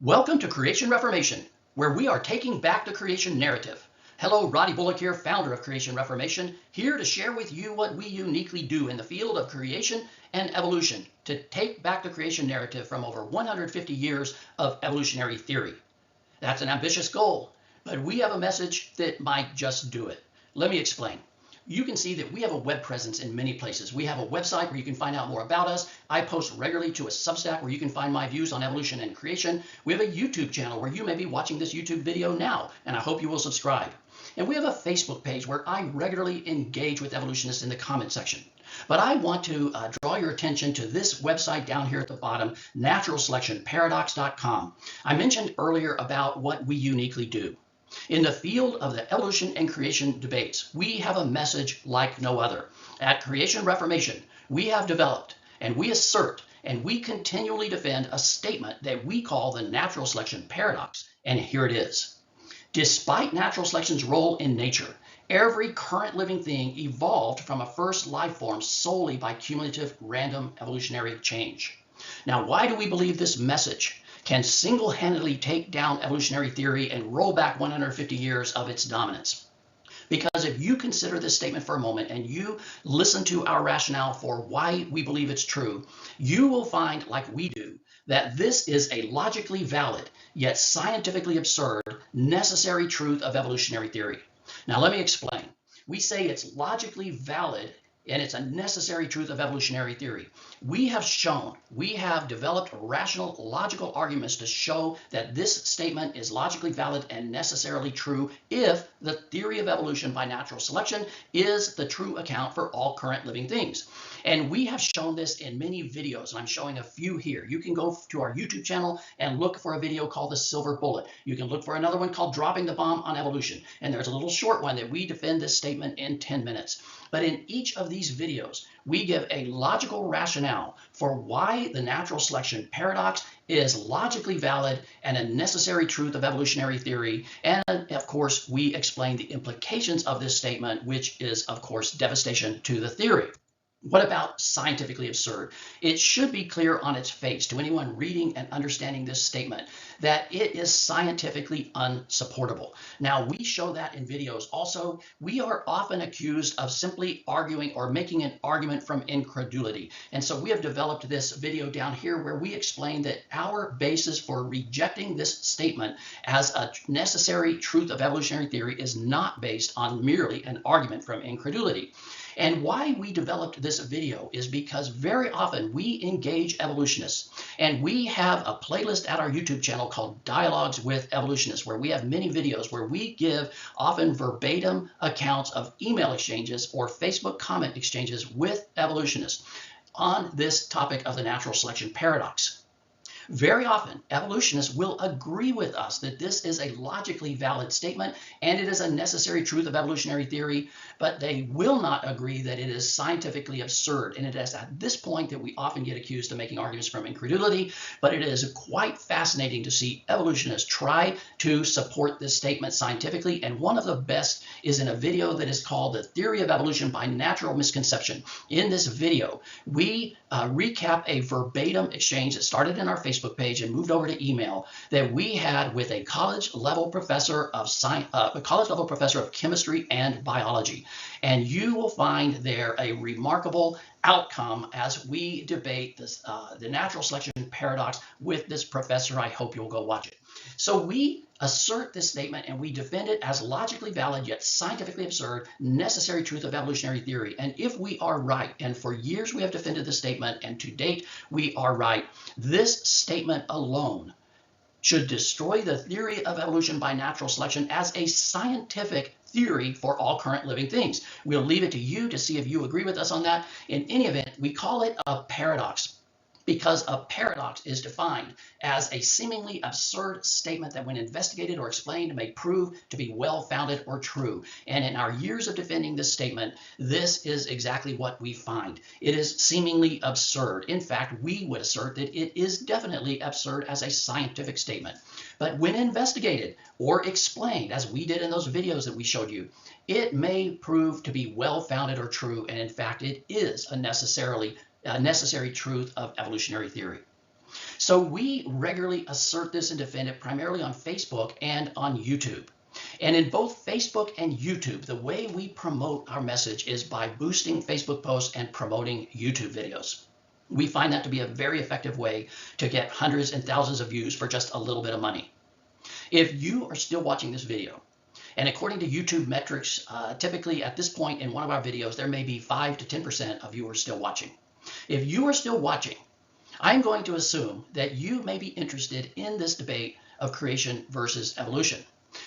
Welcome to Creation Reformation, where we are taking back the creation narrative. Hello, Roddy Bullock here, founder of Creation Reformation, here to share with you what we uniquely do in the field of creation and evolution to take back the creation narrative from over 150 years of evolutionary theory. That's an ambitious goal, but we have a message that might just do it. Let me explain. You can see that we have a web presence in many places. We have a website where you can find out more about us. I post regularly to a Substack where you can find my views on evolution and creation. We have a YouTube channel where you may be watching this YouTube video now, and I hope you will subscribe. And we have a Facebook page where I regularly engage with evolutionists in the comment section. But I want to draw your attention to this website down here at the bottom, naturalselectionparadox.com. I mentioned earlier about what we uniquely do. In the field of the evolution and creation debates, we have a message like no other. At Creation Reformation, we have developed and we assert and we continually defend a statement that we call the natural selection paradox, and here it is. Despite natural selection's role in nature, every current living thing evolved from a first life form solely by cumulative random evolutionary change. Now, why do we believe this message can single-handedly take down evolutionary theory and roll back 150 years of its dominance? Because if you consider this statement for a moment and you listen to our rationale for why we believe it's true, you will find, like we do, that this is a logically valid, yet scientifically absurd, necessary truth of evolutionary theory. Now, let me explain. We say it's logically valid and it's a necessary truth of evolutionary theory. We have developed rational, logical arguments to show that this statement is logically valid and necessarily true if the theory of evolution by natural selection is the true account for all current living things. And we have shown this in many videos, and I'm showing a few here. You can go to our YouTube channel and look for a video called The Silver Bullet. You can look for another one called Dropping the Bomb on Evolution. And there's a little short one that we defend this statement in 10 minutes. But in each of these videos, we give a logical rationale for why the natural selection paradox is logically valid and a necessary truth of evolutionary theory. And of course, we explain the implications of this statement, which is, of course, devastation to the theory. What about scientifically absurd? It should be clear on its face to anyone reading and understanding this statement that it is scientifically unsupportable. Now, we show that in videos also. We are often accused of simply arguing or making an argument from incredulity. And so we have developed this video down here where we explain that our basis for rejecting this statement as a necessary truth of evolutionary theory is not based on merely an argument from incredulity. And why we developed this video is because very often we engage evolutionists, and we have a playlist at our YouTube channel called Dialogues with Evolutionists, where we have many videos where we give often verbatim accounts of email exchanges or Facebook comment exchanges with evolutionists on this topic of the natural selection paradox. Very often, evolutionists will agree with us that this is a logically valid statement and it is a necessary truth of evolutionary theory, but they will not agree that it is scientifically absurd. And it is at this point that we often get accused of making arguments from incredulity, but it is quite fascinating to see evolutionists try to support this statement scientifically. And one of the best is in a video that is called The Theory of Evolution by Natural Misconception. In this video, we recap a verbatim exchange that started in our Facebook page and moved over to email that we had with a college-level professor of science, of chemistry and biology. And you will find there a remarkable outcome as we debate this, the natural selection paradox with this professor. I hope you'll go watch it. So we assert this statement and we defend it as logically valid yet scientifically absurd, necessary truth of evolutionary theory. And if we are right, and for years we have defended this statement, and to date we are right, this statement alone should destroy the theory of evolution by natural selection as a scientific theory for all current living things. We'll leave it to you to see if you agree with us on that. In any event, we call it a paradox, because a paradox is defined as a seemingly absurd statement that when investigated or explained may prove to be well-founded or true. And in our years of defending this statement, this is exactly what we find. It is seemingly absurd. In fact, we would assert that it is definitely absurd as a scientific statement. But when investigated or explained, as we did in those videos that we showed you, it may prove to be well-founded or true. And in fact, it is a necessary truth of evolutionary theory. So we regularly assert this and defend it primarily on Facebook and on YouTube. And in both Facebook and YouTube, the way we promote our message is by boosting Facebook posts and promoting YouTube videos. We find that to be a very effective way to get hundreds and thousands of views for just a little bit of money. If you are still watching this video, and according to YouTube metrics, typically at this point in one of our videos, there may be 5 to 10% of viewers still watching. If you are still watching, I'm going to assume that you may be interested in this debate of creation versus evolution.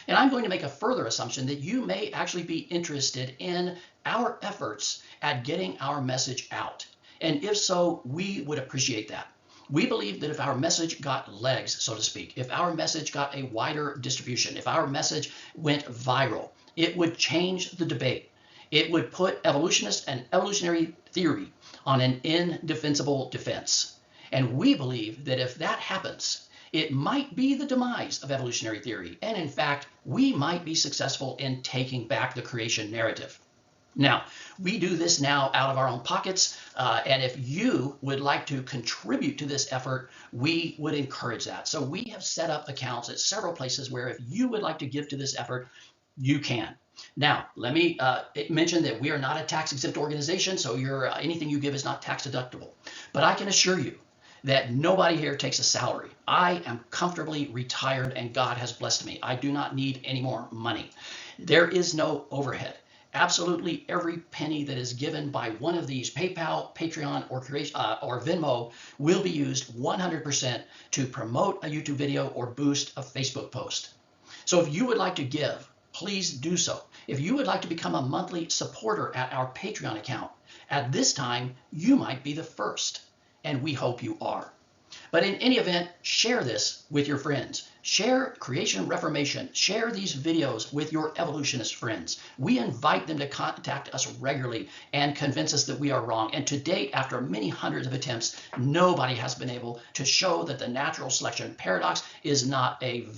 And I'm going to make a further assumption that you may actually be interested in our efforts at getting our message out. And if so, we would appreciate that. We believe that if our message got legs, so to speak, if our message got a wider distribution, if our message went viral, it would change the debate. It would put evolutionists and evolutionary theory on an indefensible defense. And we believe that if that happens, it might be the demise of evolutionary theory. And in fact, we might be successful in taking back the creation narrative. Now, we do this now out of our own pockets, and if you would like to contribute to this effort, we would encourage that. So we have set up accounts at several places where if you would like to give to this effort, you can. Now, let me mention that we are not a tax-exempt organization, so anything you give is not tax deductible. But I can assure you that nobody here takes a salary. I am comfortably retired, and God has blessed me. I do not need any more money. There is no overhead. Absolutely every penny that is given by one of these PayPal, Patreon, or Venmo will be used 100% to promote a YouTube video or boost a Facebook post. So if you would like to give, please do so. If you would like to become a monthly supporter at our Patreon account, at this time, you might be the first, and we hope you are. But in any event, share this with your friends. Share Creation Reformation. Share these videos with your evolutionist friends. We invite them to contact us regularly and convince us that we are wrong. And to date, after many hundreds of attempts, nobody has been able to show that the natural selection paradox is not a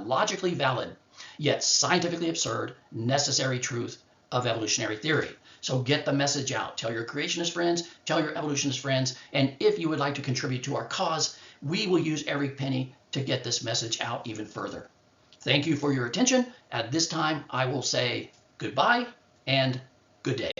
logically valid, yet scientifically absurd, necessary truth of evolutionary theory. So get the message out. Tell your creationist friends, tell your evolutionist friends, and if you would like to contribute to our cause, we will use every penny to get this message out even further. Thank you for your attention. At this time, I will say goodbye and good day.